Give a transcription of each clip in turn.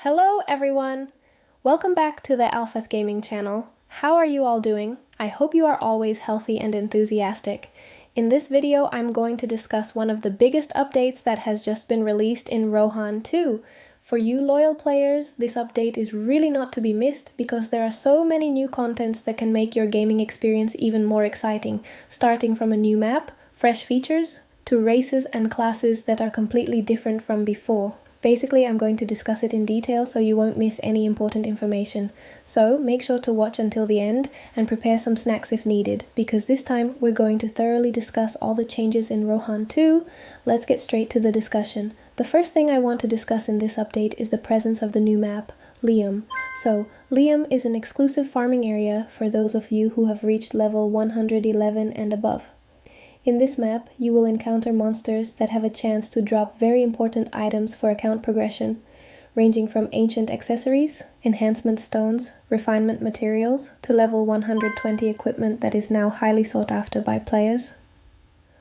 Hello everyone! Welcome back to the Alpheth Gaming channel. How are you all doing? I hope you are always healthy and enthusiastic. In this video I'm going to discuss one of the biggest updates that has just been released in Rohan 2. For you loyal players, this update is really not to be missed because there are so many new contents that can make your gaming experience even more exciting, starting from a new map, fresh features, to races and classes that are completely different from before. Basically, I'm going to discuss it in detail so you won't miss any important information. So make sure to watch until the end and prepare some snacks if needed, because this time we're going to thoroughly discuss all the changes in Rohan 2. Let's get straight to the discussion. The first thing I want to discuss in this update is the presence of the new map, Liom. So, Liom is an exclusive farming area for those of you who have reached level 111 and above. In this map, you will encounter monsters that have a chance to drop very important items for account progression, ranging from ancient accessories, enhancement stones, refinement materials, to level 120 equipment that is now highly sought after by players.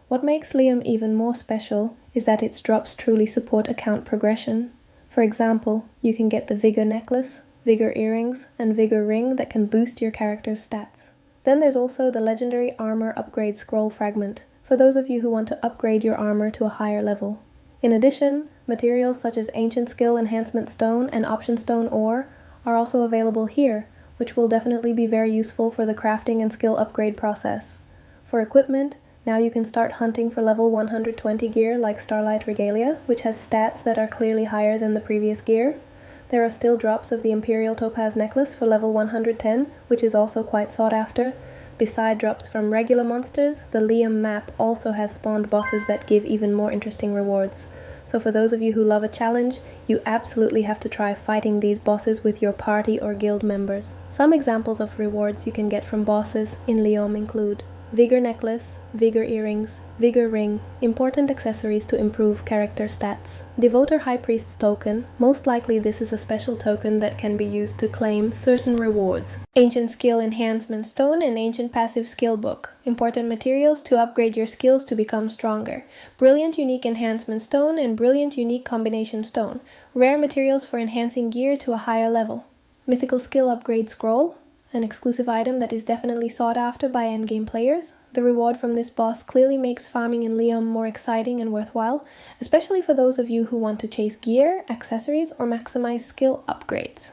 What makes Liom even more special is that its drops truly support account progression. For example, you can get the Vigor necklace, Vigor earrings, and Vigor ring that can boost your character's stats. Then there's also the legendary armor upgrade scroll fragment, for those of you who want to upgrade your armor to a higher level. In addition, materials such as Ancient Skill Enhancement Stone and Option Stone Ore are also available here, which will definitely be very useful for the crafting and skill upgrade process. For equipment, now you can start hunting for level 120 gear like Starlight Regalia, which has stats that are clearly higher than the previous gear. There are still drops of the Imperial Topaz necklace for level 110, which is also quite sought after. Beside drops from regular monsters, the Liom map also has spawned bosses that give even more interesting rewards. So for those of you who love a challenge, you absolutely have to try fighting these bosses with your party or guild members. Some examples of rewards you can get from bosses in Liom include Vigor necklace, Vigor earrings, Vigor ring, important accessories to improve character stats. Devoter High Priest's token, most likely this is a special token that can be used to claim certain rewards. Ancient Skill Enhancement Stone and Ancient Passive Skill Book, important materials to upgrade your skills to become stronger. Brilliant Unique Enhancement Stone and Brilliant Unique Combination Stone, rare materials for enhancing gear to a higher level. Mythical Skill Upgrade Scroll, an exclusive item that is definitely sought after by endgame players. The reward from this boss clearly makes farming in Liom more exciting and worthwhile, especially for those of you who want to chase gear, accessories, or maximize skill upgrades.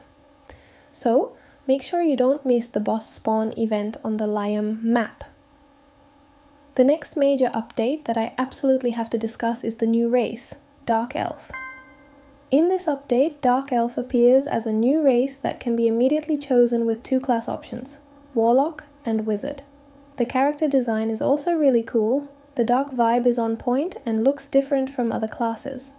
So, make sure you don't miss the boss spawn event on the Liom map. The next major update that I absolutely have to discuss is the new race, Dark Elf. In this update, Dark Elf appears as a new race that can be immediately chosen with two class options, Warlock and Wizard. The character design is also really cool. The dark vibe is on point and looks different from other classes.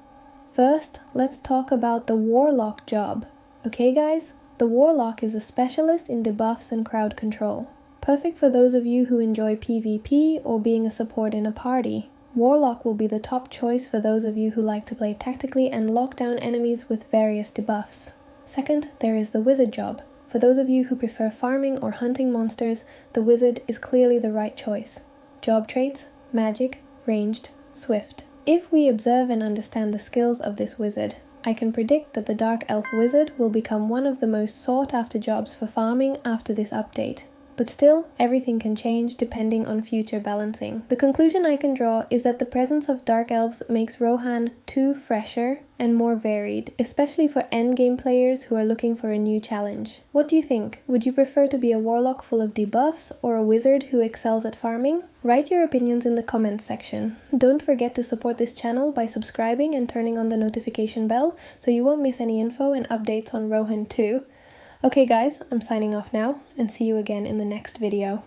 First, let's talk about the Warlock job. Okay guys, the Warlock is a specialist in debuffs and crowd control. Perfect for those of you who enjoy PvP or being a support in a party. Warlock will be the top choice for those of you who like to play tactically and lock down enemies with various debuffs. Second, there is the Wizard job. For those of you who prefer farming or hunting monsters, the Wizard is clearly the right choice. Job traits: magic, ranged, swift. If we observe and understand the skills of this Wizard, I can predict that the Dark Elf Wizard will become one of the most sought after jobs for farming after this update. But still, everything can change depending on future balancing. The conclusion I can draw is that the presence of Dark Elves makes Rohan 2 fresher and more varied, especially for endgame players who are looking for a new challenge. What do you think? Would you prefer to be a Warlock full of debuffs or a Wizard who excels at farming? Write your opinions in the comments section. Don't forget to support this channel by subscribing and turning on the notification bell so you won't miss any info and updates on Rohan 2. Okay guys, I'm signing off now, and see you again in the next video.